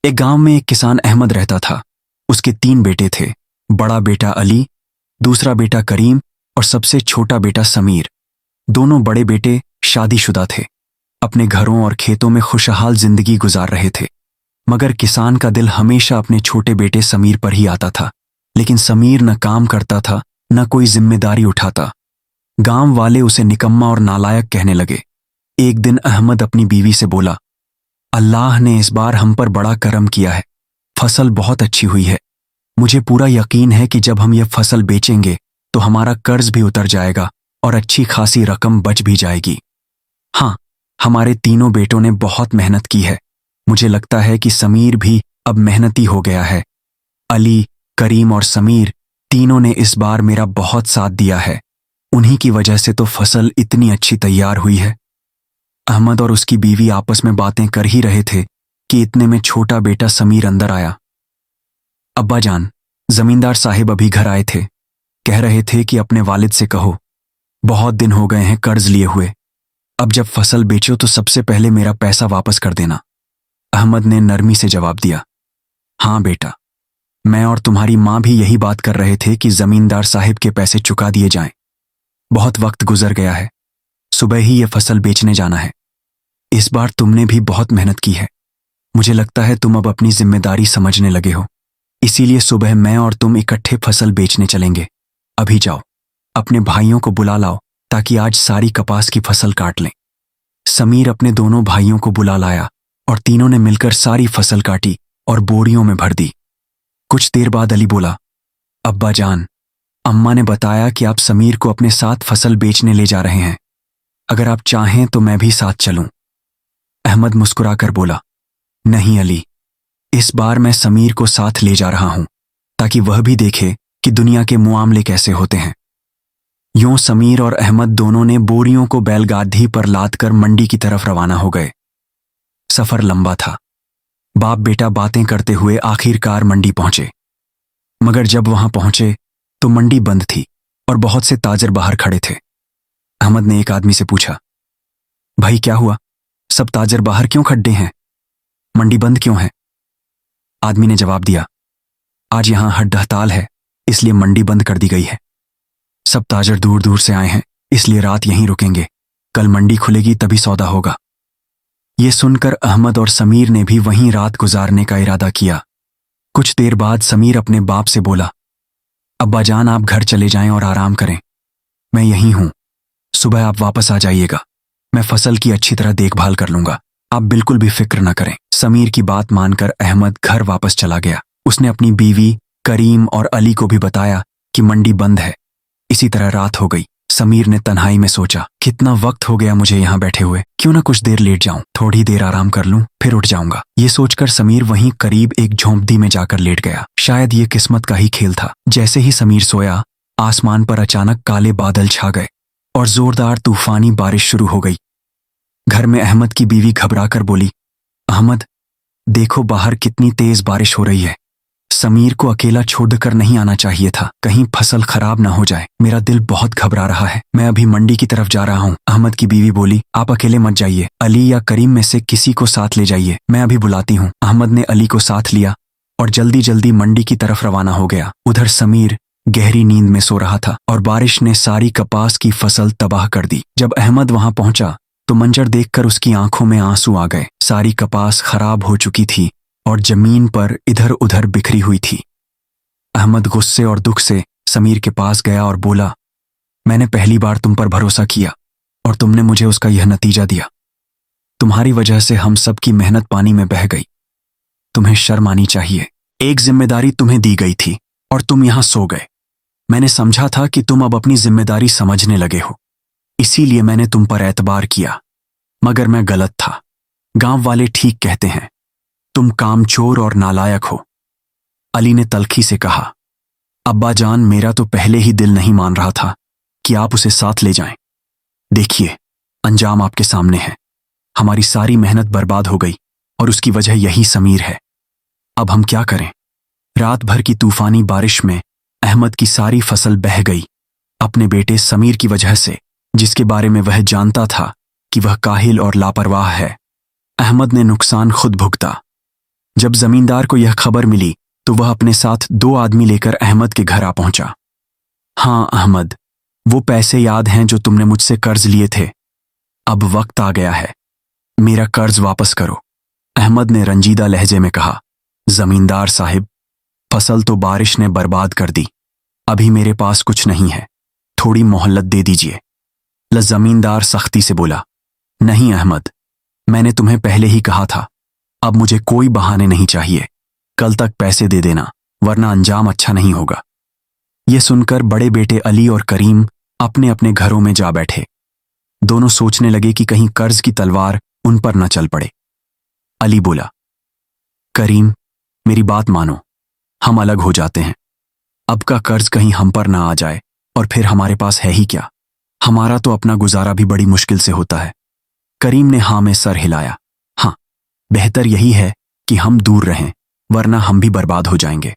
एक गांव में एक किसान अहमद रहता था। उसके 3 बेटे थे। बड़ा बेटा अली, दूसरा बेटा करीम और सबसे छोटा बेटा समीर। दोनों बड़े बेटे शादीशुदा थे, अपने घरों और खेतों में खुशहाल जिंदगी गुजार रहे थे। मगर किसान का दिल हमेशा अपने छोटे बेटे समीर पर ही आता था। लेकिन समीर न काम करता था, न कोई जिम्मेदारी उठाता। गांव वाले उसे निकम्मा और नालायक कहने लगे। एक दिन अहमद अपनी बीवी से बोला, अल्लाह ने इस बार हम पर बड़ा करम किया है। फसल बहुत अच्छी हुई है। मुझे पूरा यकीन है कि जब हम ये फसल बेचेंगे तो हमारा कर्ज भी उतर जाएगा और अच्छी खासी रकम बच भी जाएगी। हाँ, हमारे तीनों बेटों ने बहुत मेहनत की है। मुझे लगता है कि समीर भी अब मेहनती हो गया है। अली, करीम और समीर तीनों ने इस बार मेरा बहुत साथ दिया है। उन्हीं की वजह से तो फसल इतनी अच्छी तैयार हुई है। अहमद और उसकी बीवी आपस में बातें कर ही रहे थे कि इतने में छोटा बेटा समीर अंदर आया। अब्बा जान, जमींदार साहिब अभी घर आए थे। कह रहे थे कि अपने वालिद से कहो, बहुत दिन हो गए हैं कर्ज लिए हुए। अब जब फसल बेचो तो सबसे पहले मेरा पैसा वापस कर देना। अहमद ने नरमी से जवाब दिया, हाँ बेटा, मैं और तुम्हारी माँ भी यही बात कर रहे थे कि जमींदार साहिब के पैसे चुका दिए जाएं। बहुत वक्त गुजर गया है, सुबह ही ये फसल बेचने जाना है। इस बार तुमने भी बहुत मेहनत की है। मुझे लगता है तुम अब अपनी जिम्मेदारी समझने लगे हो, इसीलिए सुबह मैं और तुम इकट्ठे फसल बेचने चलेंगे। अभी जाओ, अपने भाइयों को बुला लाओ ताकि आज सारी कपास की फसल काट लें। समीर अपने दोनों भाइयों को बुला लाया और तीनों ने मिलकर सारी फसल काटी और बोरियों में भर दी। कुछ देर बाद अली बोला, अब्बा जान, अम्मा ने बताया कि आप समीर को अपने साथ फसल बेचने ले जा रहे हैं। अगर आप चाहें तो मैं भी साथ चलूं। अहमद मुस्कुराकर बोला, नहीं अली, इस बार मैं समीर को साथ ले जा रहा हूं ताकि वह भी देखे कि दुनिया के मुआमले कैसे होते हैं। यूं समीर और अहमद दोनों ने बोरियों को बैलगाड़ी पर लादकर मंडी की तरफ रवाना हो गए। सफर लंबा था। बाप बेटा बातें करते हुए आखिरकार मंडी पहुंचे। मगर जब वहां पहुंचे तो मंडी बंद थी और बहुत से ताजर बाहर खड़े थे। अहमद ने एक आदमी से पूछा, भाई क्या हुआ, सब ताजर बाहर क्यों खड़े हैं? मंडी बंद क्यों है? आदमी ने जवाब दिया, आज यहां हड्ड हड़ताल है, इसलिए मंडी बंद कर दी गई है। सब ताजर दूर दूर से आए हैं, इसलिए रात यहीं रुकेंगे। कल मंडी खुलेगी तभी सौदा होगा। ये सुनकर अहमद और समीर ने भी वहीं रात गुजारने का इरादा किया। कुछ देर बाद समीर अपने बाप से बोला, अब्बा जान, आप घर चले जाएं और आराम करें। मैं यहीं हूं, सुबह आप वापस आ जाइएगा। मैं फसल की अच्छी तरह देखभाल कर लूंगा, आप बिल्कुल भी फिक्र न करें। समीर की बात मानकर अहमद घर वापस चला गया। उसने अपनी बीवी, करीम और अली को भी बताया कि मंडी बंद है। इसी तरह रात हो गई। समीर ने तन्हाई में सोचा, कितना वक्त हो गया मुझे यहाँ बैठे हुए, क्यों ना कुछ देर लेट जाऊं, थोड़ी देर आराम कर लूं, फिर उठ जाऊंगा। ये सोचकर समीर वहीं करीब एक झोंपड़ी में जाकर लेट गया। शायद ये किस्मत का ही खेल था। जैसे ही समीर सोया, आसमान पर अचानक काले बादल छा गए और जोरदार तूफानी बारिश शुरू हो गई। घर में अहमद की बीवी घबराकर बोली, अहमद, देखो बाहर कितनी तेज बारिश हो रही है। समीर को अकेला छोड़कर नहीं आना चाहिए था, कहीं फसल खराब ना हो जाए। मेरा दिल बहुत घबरा रहा है, मैं अभी मंडी की तरफ जा रहा हूँ। अहमद की बीवी बोली, आप अकेले मत जाइए, अली या करीम में से किसी को साथ ले जाइए, मैं अभी बुलाती हूँ। अहमद ने अली को साथ लिया और जल्दी जल्दी मंडी की तरफ रवाना हो गया। उधर समीर गहरी नींद में सो रहा था और बारिश ने सारी कपास की फसल तबाह कर दी। जब अहमद वहां पहुंचा तो मंजर देखकर उसकी आंखों में आंसू आ गए। सारी कपास खराब हो चुकी थी और जमीन पर इधर उधर बिखरी हुई थी। अहमद गुस्से और दुख से समीर के पास गया और बोला, मैंने पहली बार तुम पर भरोसा किया और तुमने मुझे उसका यह नतीजा दिया। तुम्हारी वजह से हम सब की मेहनत पानी में बह गई। तुम्हें शर्म आनी चाहिए। एक जिम्मेदारी तुम्हें दी गई थी और तुम यहां सो गए। मैंने समझा था कि तुम अब अपनी जिम्मेदारी समझने लगे हो, इसीलिए मैंने तुम पर एतबार किया, मगर मैं गलत था। गांव वाले ठीक कहते हैं, तुम कामचोर और नालायक हो। अली ने तल्खी से कहा, अब्बा जान, मेरा तो पहले ही दिल नहीं मान रहा था कि आप उसे साथ ले जाएं। देखिए, अंजाम आपके सामने है। हमारी सारी मेहनत बर्बाद हो गई और उसकी वजह यही समीर है। अब हम क्या करें? रात भर की तूफानी बारिश में अहमद की सारी फसल बह गई, अपने बेटे समीर की वजह से, जिसके बारे में वह जानता था कि वह काहिल और लापरवाह है। अहमद ने नुकसान खुद भुगता। जब जमींदार को यह खबर मिली तो वह अपने साथ 2 आदमी लेकर अहमद के घर आ पहुंचा। हाँ अहमद, वो पैसे याद हैं जो तुमने मुझसे कर्ज लिए थे। अब वक्त आ गया है, मेरा कर्ज वापस करो। अहमद ने रंजीदा लहजे में कहा, जमींदार साहिब, फसल तो बारिश ने बर्बाद कर दी, अभी मेरे पास कुछ नहीं है, थोड़ी मोहलत दे दीजिए। जमींदार सख्ती से बोला, नहीं अहमद, मैंने तुम्हें पहले ही कहा था, अब मुझे कोई बहाने नहीं चाहिए, कल तक पैसे दे देना वरना अंजाम अच्छा नहीं होगा। यह सुनकर बड़े बेटे अली और करीम अपने अपने घरों में जा बैठे। दोनों सोचने लगे कि कहीं कर्ज की तलवार उन पर न चल पड़े। अली बोला, करीम, मेरी बात मानो, हम अलग हो जाते हैं। अब का कर्ज कहीं हम पर ना आ जाए, और फिर हमारे पास है ही क्या, हमारा तो अपना गुजारा भी बड़ी मुश्किल से होता है। करीम ने हाँ में सर हिलाया। हाँ, बेहतर यही है कि हम दूर रहें, वरना हम भी बर्बाद हो जाएंगे।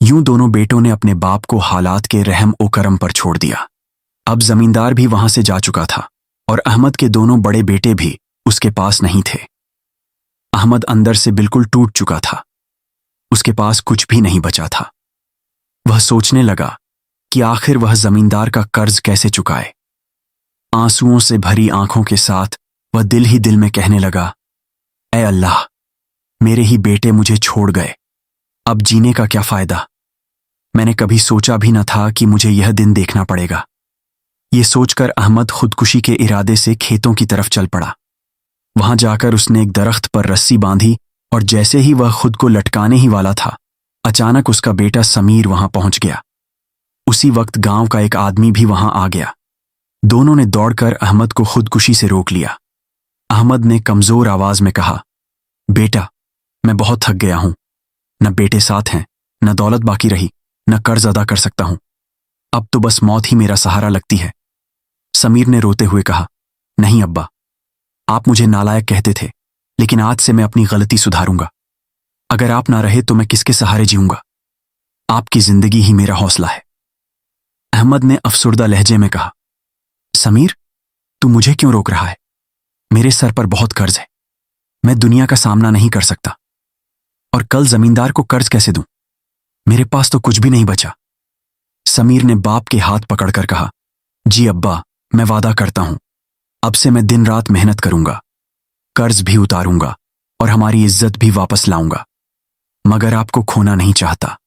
यूं दोनों बेटों ने अपने बाप को हालात के रहम ओ करम पर छोड़ दिया। अब जमींदार भी वहां से जा चुका था और अहमद के दोनों बड़े बेटे भी उसके पास नहीं थे। अहमद अंदर से बिल्कुल टूट चुका था, उसके पास कुछ भी नहीं बचा था। वह सोचने लगा कि आखिर वह जमींदार का कर्ज कैसे चुकाए। आंसुओं से भरी आंखों के साथ वह दिल ही दिल में कहने लगा, ऐ अल्लाह, मेरे ही बेटे मुझे छोड़ गए, अब जीने का क्या फायदा। मैंने कभी सोचा भी न था कि मुझे यह दिन देखना पड़ेगा। ये सोचकर अहमद खुदकुशी के इरादे से खेतों की तरफ चल पड़ा। वहां जाकर उसने एक दरख्त पर रस्सी बांधी और जैसे ही वह खुद को लटकाने ही वाला था, अचानक उसका बेटा समीर वहां पहुंच गया। उसी वक्त गांव का एक आदमी भी वहां आ गया। दोनों ने दौड़कर अहमद को खुदकुशी से रोक लिया। अहमद ने कमजोर आवाज में कहा, बेटा, मैं बहुत थक गया हूं, न बेटे साथ हैं, न दौलत बाकी रही, न कर्ज अदा कर सकता हूं, अब तो बस मौत ही मेरा सहारा लगती है। समीर ने रोते हुए कहा, नहीं अब्बा, आप मुझे नालायक कहते थे, लेकिन आज से मैं अपनी गलती सुधारूंगा। अगर आप ना रहे तो मैं किसके सहारे जीऊंगा, आपकी जिंदगी ही मेरा हौसला है। अहमद ने अफसुर्दा लहजे में कहा, समीर, तू मुझे क्यों रोक रहा है? मेरे सर पर बहुत कर्ज है, मैं दुनिया का सामना नहीं कर सकता, और कल जमींदार को कर्ज कैसे दूं? मेरे पास तो कुछ भी नहीं बचा। समीर ने बाप के हाथ पकड़कर कहा, जी अब्बा, मैं वादा करता हूं, अब से मैं दिन रात मेहनत करूंगा, कर्ज भी उतारूंगा और हमारी इज्जत भी वापस लाऊंगा, मगर आपको खोना नहीं चाहता।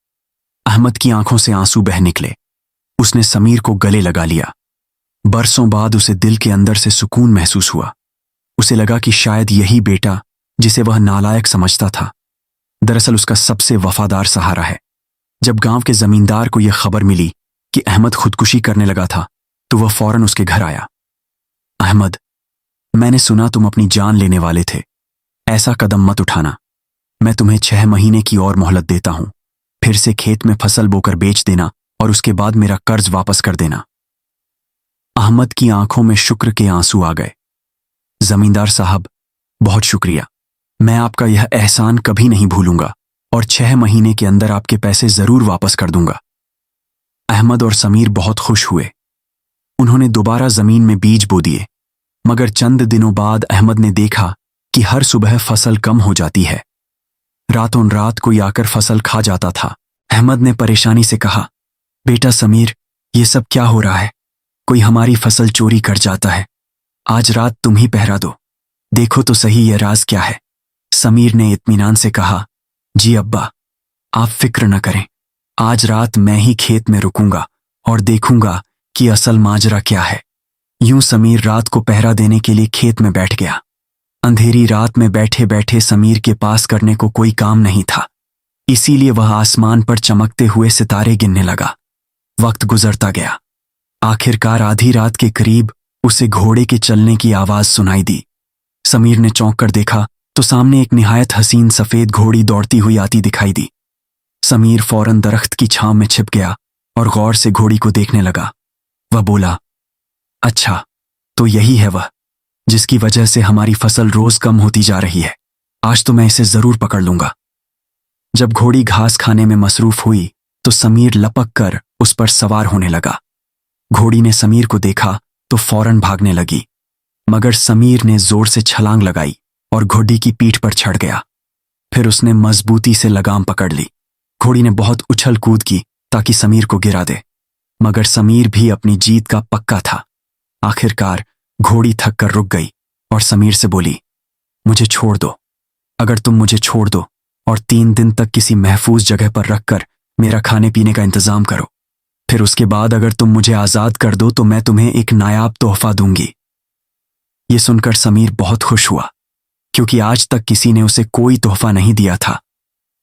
अहमद की आंखों से आंसू बह निकले। उसने समीर को गले लगा लिया। बरसों बाद उसे दिल के अंदर से सुकून महसूस हुआ। उसे लगा कि शायद यही बेटा, जिसे वह नालायक समझता था, दरअसल उसका सबसे वफादार सहारा है। जब गांव के जमींदार को यह खबर मिली कि अहमद खुदकुशी करने लगा था, तो वह फौरन उसके घर आया। अहमद, मैंने सुना तुम अपनी जान लेने वाले थे, ऐसा कदम मत उठाना। मैं तुम्हें 6 महीने की और मोहलत देता हूं, फिर से खेत में फसल बोकर बेच देना और उसके बाद मेरा कर्ज वापस कर देना। अहमद की आंखों में शुक्र के आंसू आ गए। जमींदार साहब, बहुत शुक्रिया, मैं आपका यह एहसान कभी नहीं भूलूंगा और 6 महीने के अंदर आपके पैसे जरूर वापस कर दूंगा। अहमद और समीर बहुत खुश हुए। उन्होंने दोबारा जमीन में बीज बो दिए, मगर चंद दिनों बाद अहमद ने देखा कि हर सुबह फसल कम हो जाती है। रातों रात कोई आकर फसल खा जाता था। अहमद ने परेशानी से कहा, बेटा समीर, ये सब क्या हो रहा है? कोई हमारी फसल चोरी कर जाता है। आज रात तुम ही पहरा दो, देखो तो सही यह राज क्या है। समीर ने इत्मीनान से कहा, जी अब्बा, आप फिक्र न करें, आज रात मैं ही खेत में रुकूंगा और देखूंगा कि असल माजरा क्या है। यूं समीर रात को पहरा देने के लिए खेत में बैठ गया। अंधेरी रात में बैठे बैठे समीर के पास करने को कोई काम नहीं था, इसीलिए वह आसमान पर चमकते हुए सितारे गिनने लगा। वक्त गुजरता गया। आखिरकार आधी रात के करीब उसे घोड़े के चलने की आवाज सुनाई दी। समीर ने चौंक कर देखा तो सामने एक निहायत हसीन सफेद घोड़ी दौड़ती हुई आती दिखाई दी। समीर फौरन दरख्त की छांव में छिप गया और गौर से घोड़ी को देखने लगा। वह बोला, अच्छा, तो यही है वह, जिसकी वजह से हमारी फसल रोज कम होती जा रही है। आज तो मैं इसे जरूर पकड़ लूंगा। जब घोड़ी घास खाने में मसरूफ हुई तो समीर लपक कर उस पर सवार होने लगा। घोड़ी ने समीर को देखा तो फौरन भागने लगी, मगर समीर ने जोर से छलांग लगाई और घोड़ी की पीठ पर चढ़ गया। फिर उसने मजबूती से लगाम पकड़ ली। घोड़ी ने बहुत उछल कूद की ताकि समीर को गिरा दे, मगर समीर भी अपनी जीत का पक्का था। आखिरकार घोड़ी थक कर रुक गई और समीर से बोली, मुझे छोड़ दो। अगर तुम मुझे छोड़ दो और 3 दिन तक किसी महफूज जगह पर रखकर मेरा खाने पीने का इंतजाम करो, फिर उसके बाद अगर तुम मुझे आजाद कर दो तो मैं तुम्हें एक नायाब तोहफा दूंगी। ये सुनकर समीर बहुत खुश हुआ, क्योंकि आज तक किसी ने उसे कोई तोहफा नहीं दिया था।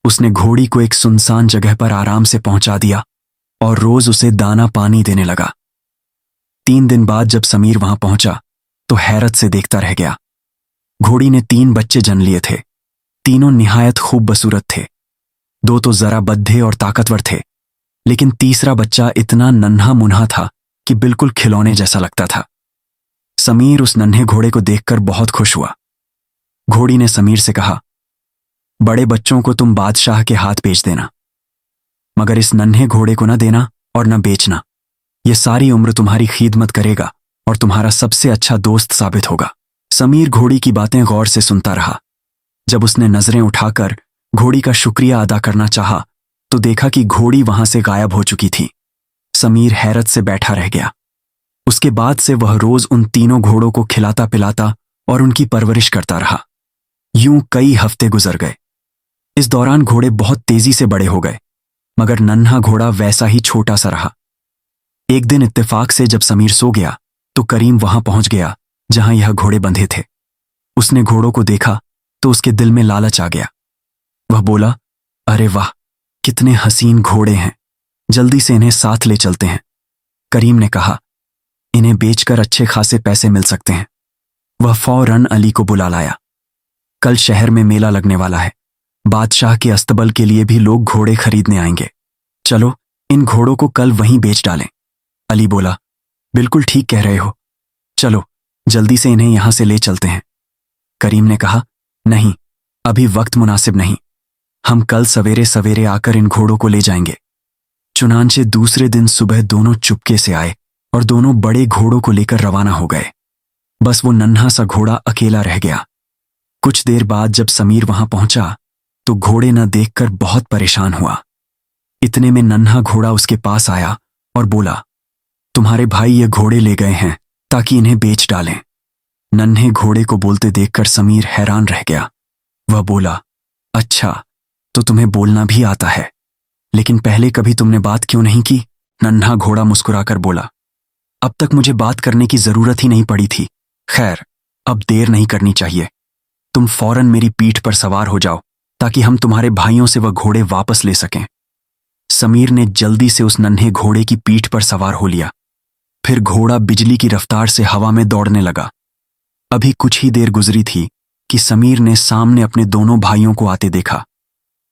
उसने घोड़ी को एक सुनसान जगह पर आराम से पहुंचा दिया और रोज उसे दाना पानी देने लगा। 3 दिन बाद जब समीर वहां पहुंचा तो हैरत से देखता रह गया। घोड़ी ने 3 बच्चे जन्म लिए थे। तीनों निहायत खूब बसूरत थे। 2 तो जरा बद्दे और ताकतवर थे, लेकिन तीसरा बच्चा इतना नन्हा मुन्हा था कि बिल्कुल खिलौने जैसा लगता था। समीर उस नन्हे घोड़े को देखकर बहुत खुश हुआ। घोड़ी ने समीर से कहा, बड़े बच्चों को तुम बादशाह के हाथ बेच देना, मगर इस नन्हे घोड़े को न देना और न बेचना। यह सारी उम्र तुम्हारी खिदमत करेगा और तुम्हारा सबसे अच्छा दोस्त साबित होगा। समीर घोड़ी की बातें गौर से सुनता रहा। जब उसने नजरें उठाकर घोड़ी का शुक्रिया अदा करना चाहा तो देखा कि घोड़ी वहां से गायब हो चुकी थी। समीर हैरत से बैठा रह गया। उसके बाद से वह रोज उन तीनों घोड़ों को खिलाता पिलाता और उनकी परवरिश करता रहा। यूं कई हफ्ते गुजर गए। इस दौरान घोड़े बहुत तेजी से बड़े हो गए, मगर नन्हा घोड़ा वैसा ही छोटा सा रहा। एक दिन इत्तेफाक से जब समीर सो गया तो करीम वहां पहुंच गया जहां यह घोड़े बंधे थे। उसने घोड़ों को देखा तो उसके दिल में लालच आ गया। वह बोला, अरे वाह, कितने हसीन घोड़े हैं, जल्दी से इन्हें साथ ले चलते हैं। करीम ने कहा, इन्हें बेचकर अच्छे खासे पैसे मिल सकते हैं। वह फौरन अली को बुला लाया। कल शहर में मेला लगने वाला है। बादशाह के अस्तबल के लिए भी लोग घोड़े खरीदने आएंगे। चलो इन घोड़ों को कल वहीं बेच डालें। अली बोला, बिल्कुल ठीक कह रहे हो, चलो जल्दी से इन्हें यहां से ले चलते हैं। करीम ने कहा, नहीं, अभी वक्त मुनासिब नहीं, हम कल सवेरे सवेरे आकर इन घोड़ों को ले जाएंगे। चुनांचे दूसरे दिन सुबह दोनों चुपके से आए और दोनों बड़े घोड़ों को लेकर रवाना हो गए। बस वो नन्हा सा घोड़ा अकेला रह गया। कुछ देर बाद जब समीर वहां पहुंचा तो घोड़े न देखकर बहुत परेशान हुआ। इतने में नन्हा घोड़ा उसके पास आया और बोला, तुम्हारे भाई ये घोड़े ले गए हैं ताकि इन्हें बेच डालें। नन्हे घोड़े को बोलते देखकर समीर हैरान रह गया। वह बोला, अच्छा, तो तुम्हें बोलना भी आता है, लेकिन पहले कभी तुमने बात क्यों नहीं की? नन्हा घोड़ा मुस्कुराकर बोला, अब तक मुझे बात करने की जरूरत ही नहीं पड़ी थी। खैर, अब देर नहीं करनी चाहिए। तुम फौरन मेरी पीठ पर सवार हो जाओ ताकि हम तुम्हारे भाइयों से वह घोड़े वापस ले सकें। समीर ने जल्दी से उस नन्हे घोड़े की पीठ पर सवार हो लिया। फिर घोड़ा बिजली की रफ्तार से हवा में दौड़ने लगा। अभी कुछ ही देर गुजरी थी कि समीर ने सामने अपने दोनों भाइयों को आते देखा।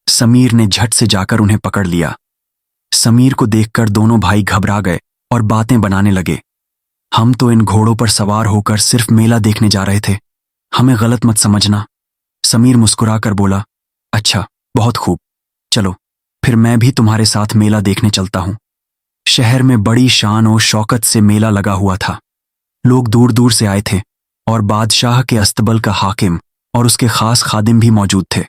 समीर ने झट से जाकर उन्हें पकड़ लिया। समीर को देखकर दोनों भाई घबरा गए और बातें बनाने लगे। हम तो इन घोड़ों पर सवार होकर सिर्फ मेला देखने जा रहे थे, हमें गलत मत समझना। समीर मुस्कुराकर बोला, अच्छा, बहुत खूब, चलो फिर मैं भी तुम्हारे साथ मेला देखने चलता हूं। शहर में बड़ी शान और शौकत से मेला लगा हुआ था। लोग दूर दूर से आए थे और बादशाह के अस्तबल का हाकिम और उसके खास खादिम भी मौजूद थे।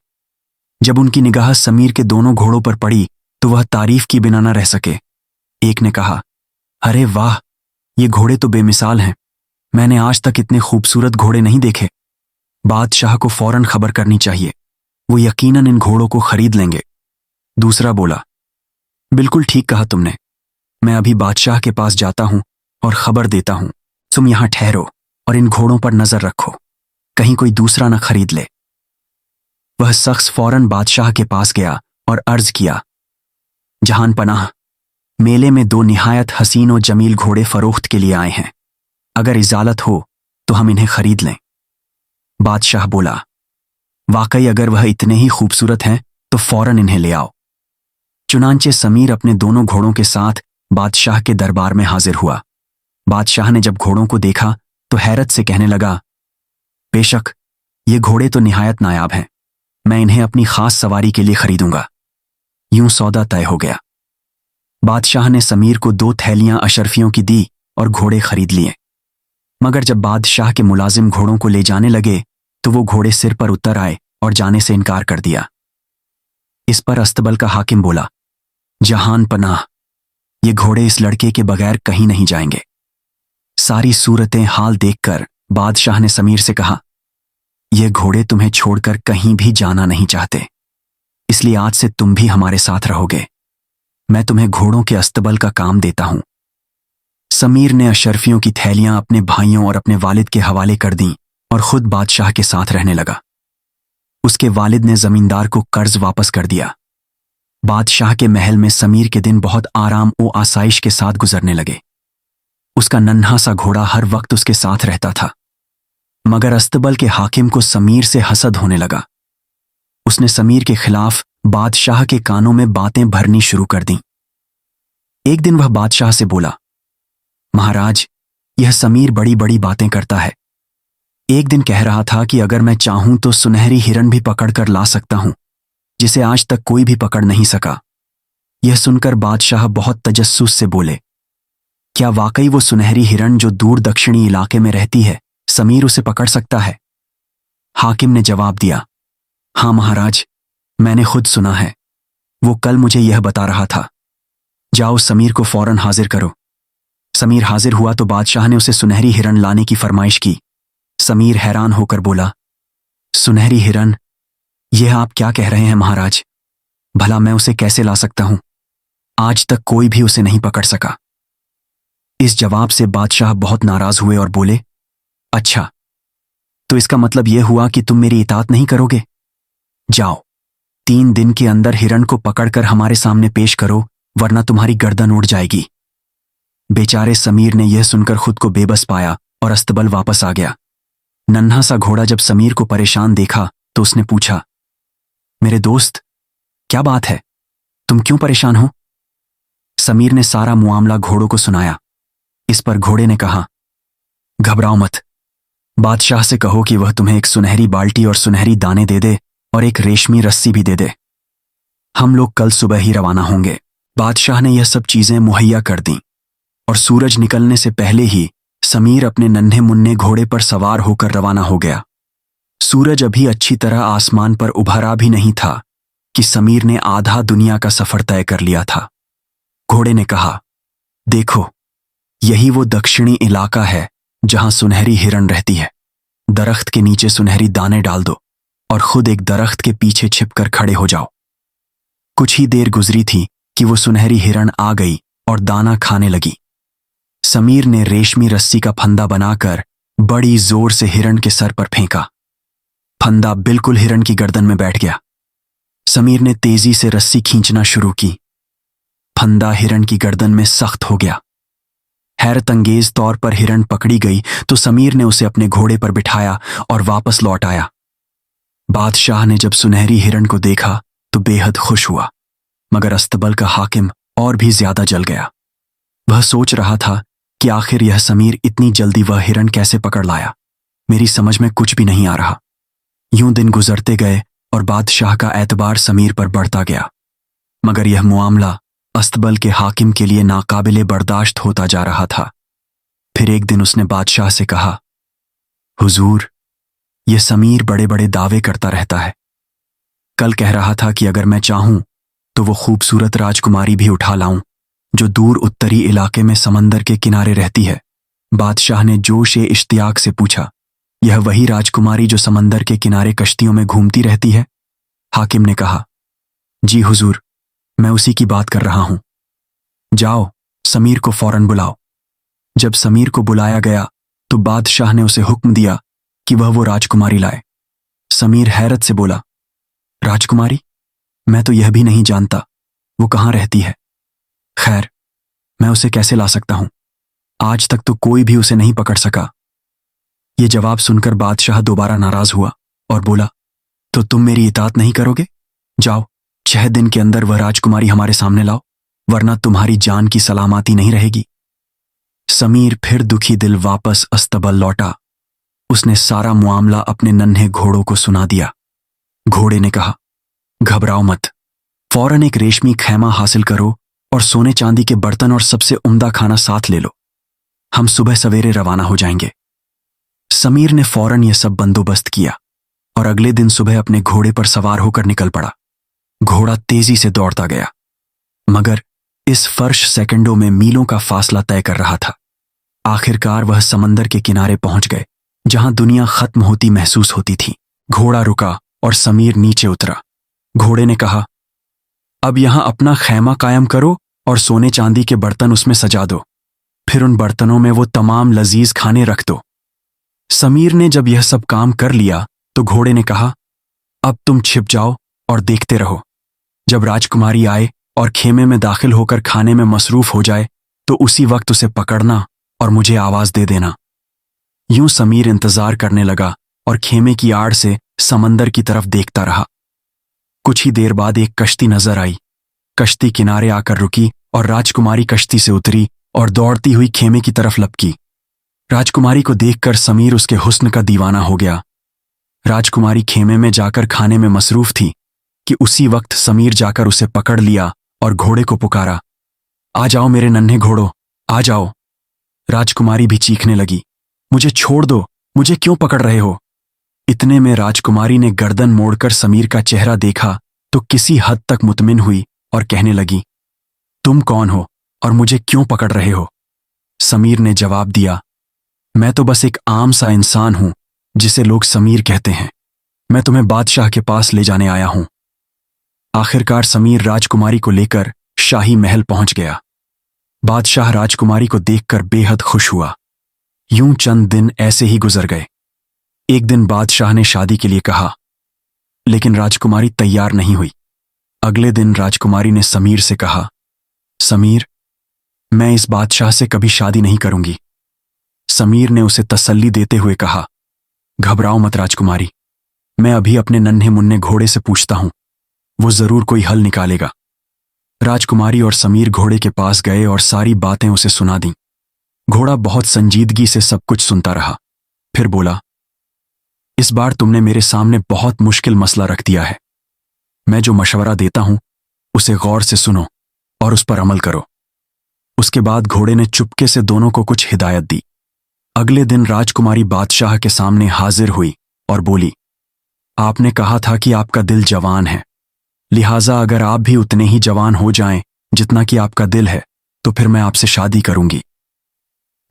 जब उनकी निगाह समीर के दोनों घोड़ों पर पड़ी तो वह तारीफ की बिना न रह सके। एक ने कहा, अरे वाह, ये घोड़े तो बेमिसाल हैं, मैंने आज तक इतने खूबसूरत घोड़े नहीं देखे। बादशाह को फौरन खबर करनी चाहिए, वो यकीनन इन घोड़ों को खरीद लेंगे। दूसरा बोला, बिल्कुल ठीक कहा तुमने, मैं अभी बादशाह के पास जाता हूं और खबर देता हूं। तुम यहां ठहरो और इन घोड़ों पर नजर रखो, कहीं कोई दूसरा न खरीद ले। वह शख्स फौरन बादशाह के पास गया और अर्ज किया, जहान पनाह, मेले में 2 निहायत हसीन और जमील घोड़े फरोख्त के लिए आए हैं। अगर इजाजत हो तो हम इन्हें खरीद लें। बादशाह बोला, वाकई अगर वह इतने ही खूबसूरत हैं तो फौरन इन्हें ले आओ। चुनांचे समीर अपने दोनों घोड़ों के साथ बादशाह के दरबार में हाजिर हुआ। बादशाह ने जब घोड़ों को देखा तो हैरत से कहने लगा, बेशक ये घोड़े तो निहायत नायाब हैं, मैं इन्हें अपनी खास सवारी के लिए खरीदूंगा। यूं सौदा तय हो गया। बादशाह ने समीर को 2 थैलियां अशरफियों की दी और घोड़े खरीद लिए। मगर जब बादशाह के मुलाजिम घोड़ों को ले जाने लगे तो वो घोड़े सिर पर उतर आए और जाने से इनकार कर दिया। इस पर अस्तबल का हाकिम बोला, जहान पनाह, ये घोड़े इस लड़के के बगैर कहीं नहीं जाएंगे। सारी सूरतें हाल देखकर बादशाह ने समीर से कहा, ये घोड़े तुम्हें छोड़कर कहीं भी जाना नहीं चाहते, इसलिए आज से तुम भी हमारे साथ रहोगे। मैं तुम्हें घोड़ों के अस्तबल का काम देता हूं। समीर ने अशरफियों की थैलियां अपने भाइयों और अपने वालिद के हवाले कर दीं और खुद बादशाह के साथ रहने लगा। उसके वालिद ने जमींदार को कर्ज वापस कर दिया। बादशाह के महल में समीर के दिन बहुत आराम और आसाइश के साथ गुजरने लगे। उसका नन्हा सा घोड़ा हर वक्त उसके साथ रहता था। मगर अस्तबल के हाकिम को समीर से हसद होने लगा। उसने समीर के खिलाफ बादशाह के कानों में बातें भरनी शुरू कर दी। एक दिन वह बादशाह से बोला, महाराज, यह समीर बड़ी बड़ी बातें करता है। एक दिन कह रहा था कि अगर मैं चाहूं तो सुनहरी हिरन भी पकड़कर ला सकता हूं, जिसे आज तक कोई भी पकड़ नहीं सका। यह सुनकर बादशाह बहुत तजस्सुस से बोले, क्या वाकई वो सुनहरी हिरन जो दूर दक्षिणी इलाके में रहती है, समीर उसे पकड़ सकता है? हाकिम ने जवाब दिया, हाँ महाराज, मैंने खुद सुना है। वो कल मुझे यह बता रहा था। जाओ समीर को फौरन हाजिर करो। समीर हाजिर हुआ तो बादशाह ने उसे सुनहरी हिरन लाने की फरमाइश की। समीर हैरान होकर बोला, सुनहरी हिरन, यह आप क्या कह रहे हैं महाराज? भला मैं उसे कैसे ला सकता हूं? आज तक कोई भी उसे नहीं पकड़ सका। इस जवाब से बादशाह बहुत नाराज हुए और बोले, अच्छा, तो इसका मतलब यह हुआ कि तुम मेरी इताअत नहीं करोगे? जाओ, 3 दिन के अंदर हिरन को पकड़कर हमारे सामने पेश करो, वरना तुम्हारी गर्दन उड़ जाएगी। बेचारे समीर ने यह सुनकर खुद को बेबस पाया और अस्तबल वापस आ गया। नन्हा सा घोड़ा जब समीर को परेशान देखा तो उसने पूछा, मेरे दोस्त, क्या बात है? तुम क्यों परेशान हो? समीर ने सारा मामला घोड़ों को सुनाया। इस पर घोड़े ने कहा, घबराओ मत। बादशाह से कहो कि वह तुम्हें एक सुनहरी बाल्टी और सुनहरी दाने दे दे और एक रेशमी रस्सी भी दे दे। हम लोग कल सुबह ही रवाना होंगे। बादशाह ने यह सब चीजें मुहैया कर दी और सूरज निकलने से पहले ही समीर अपने नन्हे मुन्ने घोड़े पर सवार होकर रवाना हो गया। सूरज अभी अच्छी तरह आसमान पर उभरा भी नहीं था कि समीर ने आधा दुनिया का सफर तय कर लिया था। घोड़े ने कहा, देखो, यही वो दक्षिणी इलाका है जहां सुनहरी हिरन रहती है। दरख्त के नीचे सुनहरी दाने डाल दो और खुद एक दरख्त के पीछे छिपकर खड़े हो जाओ। कुछ ही देर गुजरी थी कि वो सुनहरी हिरन आ गई और दाना खाने लगी। समीर ने रेशमी रस्सी का फंदा बनाकर बड़ी जोर से हिरन के सर पर फेंका। फंदा बिल्कुल हिरन की गर्दन में बैठ गया। समीर ने तेजी से रस्सी खींचना शुरू की। फंदा हिरन की गर्दन में सख्त हो गया। हैरत अंगेज तौर पर हिरन पकड़ी गई तो समीर ने उसे अपने घोड़े पर बिठाया और वापस लौट आया। बादशाह ने जब सुनहरी हिरन को देखा तो बेहद खुश हुआ, मगर अस्तबल का हाकिम और भी ज्यादा जल गया। वह सोच रहा था कि आखिर यह समीर इतनी जल्दी वह हिरन कैसे पकड़ लाया। मेरी समझ में कुछ भी नहीं आ रहा। यूं दिन गुजरते गए और बादशाह का एतबार समीर पर बढ़ता गया, मगर यह मामला अस्तबल के हाकिम के लिए नाकाबिले बर्दाश्त होता जा रहा था। फिर एक दिन उसने बादशाह से कहा, हुजूर, यह समीर बड़े बड़े दावे करता रहता है। कल कह रहा था कि अगर मैं चाहूं तो वो खूबसूरत राजकुमारी भी उठा लाऊं जो दूर उत्तरी इलाके में समंदर के किनारे रहती है। बादशाह ने जोश-ए इश्तियाक से पूछा, यह वही राजकुमारी जो समंदर के किनारे कश्तियों में घूमती रहती है? हाकिम ने कहा, जी हुजूर, मैं उसी की बात कर रहा हूं। जाओ, समीर को फौरन बुलाओ। जब समीर को बुलाया गया तो बादशाह ने उसे हुक्म दिया कि वह वो राजकुमारी लाए। समीर हैरत से बोला, राजकुमारी? मैं तो यह भी नहीं जानता वो कहां रहती है। खैर, मैं उसे कैसे ला सकता हूं? आज तक तो कोई भी उसे नहीं पकड़ सका। ये जवाब सुनकर बादशाह दोबारा नाराज हुआ और बोला, तो तुम मेरी इताअत नहीं करोगे? जाओ, 6 दिन के अंदर वह राजकुमारी हमारे सामने लाओ, वरना तुम्हारी जान की सलामती नहीं रहेगी। समीर फिर दुखी दिल वापस अस्तबल लौटा। उसने सारा मामला अपने नन्हे घोड़ों को सुना दिया। घोड़े ने कहा, घबराओ मत, फौरन एक रेशमी खैमा हासिल करो और सोने चांदी के बर्तन और सबसे उम्दा खाना साथ ले लो। हम सुबह सवेरे रवाना हो जाएंगे। समीर ने फौरन यह सब बंदोबस्त किया और अगले दिन सुबह अपने घोड़े पर सवार होकर निकल पड़ा। घोड़ा तेजी से दौड़ता गया, मगर इस फर्श सेकंडों में मीलों का फासला तय कर रहा था। आखिरकार वह समंदर के किनारे पहुंच गए, जहां दुनिया खत्म होती महसूस होती थी। घोड़ा रुका और समीर नीचे उतरा। घोड़े ने कहा, अब यहां अपना खैमा कायम करो और सोने चांदी के बर्तन उसमें सजा दो। फिर उन बर्तनों में वो तमाम लजीज खाने रख दो। समीर ने जब यह सब काम कर लिया तो घोड़े ने कहा, अब तुम छिप जाओ और देखते रहो। जब राजकुमारी आए और खेमे में दाखिल होकर खाने में मसरूफ हो जाए तो उसी वक्त उसे पकड़ना और मुझे आवाज दे देना। यूं समीर इंतजार करने लगा और खेमे की आड़ से समंदर की तरफ देखता रहा। कुछ ही देर बाद एक कश्ती नजर आई। कश्ती किनारे आकर रुकी और राजकुमारी कश्ती से उतरी और दौड़ती हुई खेमे की तरफ लपकी। राजकुमारी को देखकर समीर उसके हुस्न का दीवाना हो गया। राजकुमारी खेमे में जाकर खाने में मसरूफ थी कि उसी वक्त समीर जाकर उसे पकड़ लिया और घोड़े को पुकारा, आ जाओ मेरे नन्हे घोड़ो, आ जाओ। राजकुमारी भी चीखने लगी, मुझे छोड़ दो, मुझे क्यों पकड़ रहे हो? इतने में राजकुमारी ने गर्दन मोड़कर समीर का चेहरा देखा तो किसी हद तक मुतमिन हुई और कहने लगी, तुम कौन हो और मुझे क्यों पकड़ रहे हो? समीर ने जवाब दिया, मैं तो बस एक आम सा इंसान हूं जिसे लोग समीर कहते हैं। मैं तुम्हें बादशाह के पास ले जाने आया हूं। आखिरकार समीर राजकुमारी को लेकर शाही महल पहुंच गया। बादशाह राजकुमारी को देखकर बेहद खुश हुआ। यूं चंद दिन ऐसे ही गुजर गए। एक दिन बादशाह ने शादी के लिए कहा, लेकिन राजकुमारी तैयार नहीं हुई। अगले दिन राजकुमारी ने समीर से कहा, समीर, मैं इस बादशाह से कभी शादी नहीं करूंगी। समीर ने उसे तसल्ली देते हुए कहा, घबराओ मत राजकुमारी, मैं अभी अपने नन्हे मुन्ने घोड़े से पूछता हूं, वो जरूर कोई हल निकालेगा। राजकुमारी और समीर घोड़े के पास गए और सारी बातें उसे सुना दी। घोड़ा बहुत संजीदगी से सब कुछ सुनता रहा। फिर बोला, इस बार तुमने मेरे सामने बहुत मुश्किल मसला रख दिया है। मैं जो मशवरा देता हूं उसे गौर से सुनो और उस पर अमल करो। उसके बाद घोड़े ने चुपके से दोनों को कुछ हिदायत दी। अगले दिन राजकुमारी बादशाह के सामने हाजिर हुई और बोली, आपने कहा था कि आपका दिल जवान है, लिहाजा अगर आप भी उतने ही जवान हो जाएं जितना कि आपका दिल है तो फिर मैं आपसे शादी करूंगी।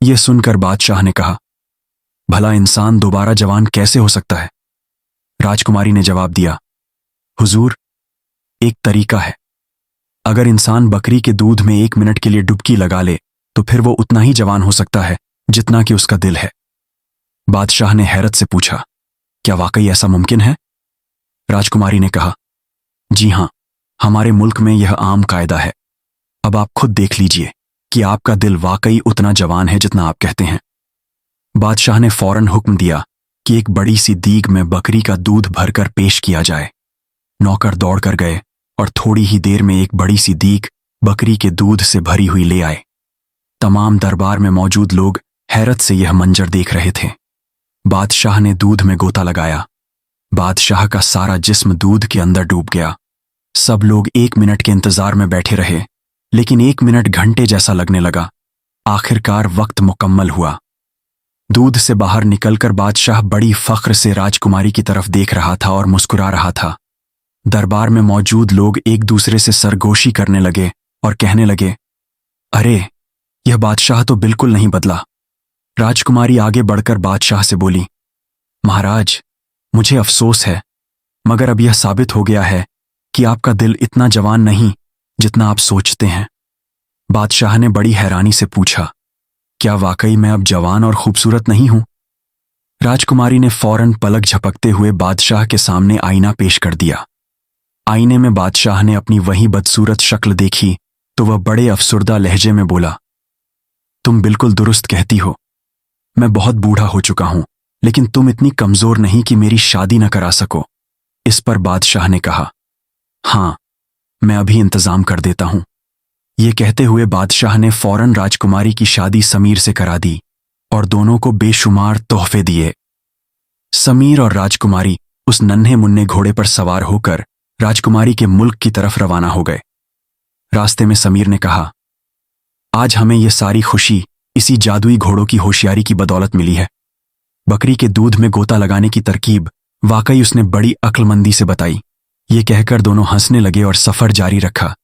यह सुनकर बादशाह ने कहा, भला इंसान दोबारा जवान कैसे हो सकता है? राजकुमारी ने जवाब दिया, हुजूर, एक तरीका है। अगर इंसान बकरी के दूध में 1 मिनट के लिए डुबकी लगा ले तो फिर वो उतना ही जवान हो सकता है जितना कि उसका दिल है। बादशाह ने हैरत से पूछा, क्या वाकई ऐसा मुमकिन है? राजकुमारी ने कहा, जी हां, हमारे मुल्क में यह आम कायदा है। अब आप खुद देख लीजिए कि आपका दिल वाकई उतना जवान है जितना आप कहते हैं। बादशाह ने फौरन हुक्म दिया कि एक बड़ी सी दीग में बकरी का दूध भरकर पेश किया जाए। नौकर दौड़कर गए और थोड़ी ही देर में एक बड़ी सी दीग बकरी के दूध से भरी हुई ले आए। तमाम दरबार में मौजूद लोग हैरत से यह मंजर देख रहे थे। बादशाह ने दूध में गोता लगाया। बादशाह का सारा जिस्म दूध के अंदर डूब गया। सब लोग 1 मिनट के इंतजार में बैठे रहे, लेकिन 1 मिनट घंटे जैसा लगने लगा। आखिरकार वक्त मुकम्मल हुआ। दूध से बाहर निकलकर बादशाह बड़ी फख्र से राजकुमारी की तरफ देख रहा था और मुस्कुरा रहा था। दरबार में मौजूद लोग एक दूसरे से सरगोशी करने लगे और कहने लगे, अरे, यह बादशाह तो बिल्कुल नहीं बदला। राजकुमारी आगे बढ़कर बादशाह से बोली, महाराज, मुझे अफसोस है, मगर अब यह साबित हो गया है कि आपका दिल इतना जवान नहीं जितना आप सोचते हैं। बादशाह ने बड़ी हैरानी से पूछा, क्या वाकई मैं अब जवान और खूबसूरत नहीं हूं? राजकुमारी ने फौरन पलक झपकते हुए बादशाह के सामने आईना पेश कर दिया। आईने में बादशाह ने अपनी वही बदसूरत शक्ल देखी तो वह बड़े अफसुर्दा लहजे में बोला, तुम बिल्कुल दुरुस्त कहती हो। मैं बहुत बूढ़ा हो चुका हूं, लेकिन तुम इतनी कमजोर नहीं कि मेरी शादी न करा सको। इस पर बादशाह ने कहा, हां, मैं अभी इंतजाम कर देता हूं। ये कहते हुए बादशाह ने फौरन राजकुमारी की शादी समीर से करा दी और दोनों को बेशुमार तोहफे दिए। समीर और राजकुमारी उस नन्हे मुन्ने घोड़े पर सवार होकर राजकुमारी के मुल्क की तरफ रवाना हो गए। रास्ते में समीर ने कहा, आज हमें यह सारी खुशी इसी जादुई घोड़ों की होशियारी की बदौलत मिली है। बकरी के दूध में गोता लगाने की तरकीब वाकई उसने बड़ी अक्लमंदी से बताई। ये कहकर दोनों हंसने लगे और सफर जारी रखा।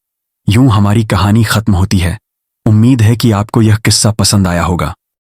यूं हमारी कहानी खत्म होती है। उम्मीद है कि आपको यह किस्सा पसंद आया होगा।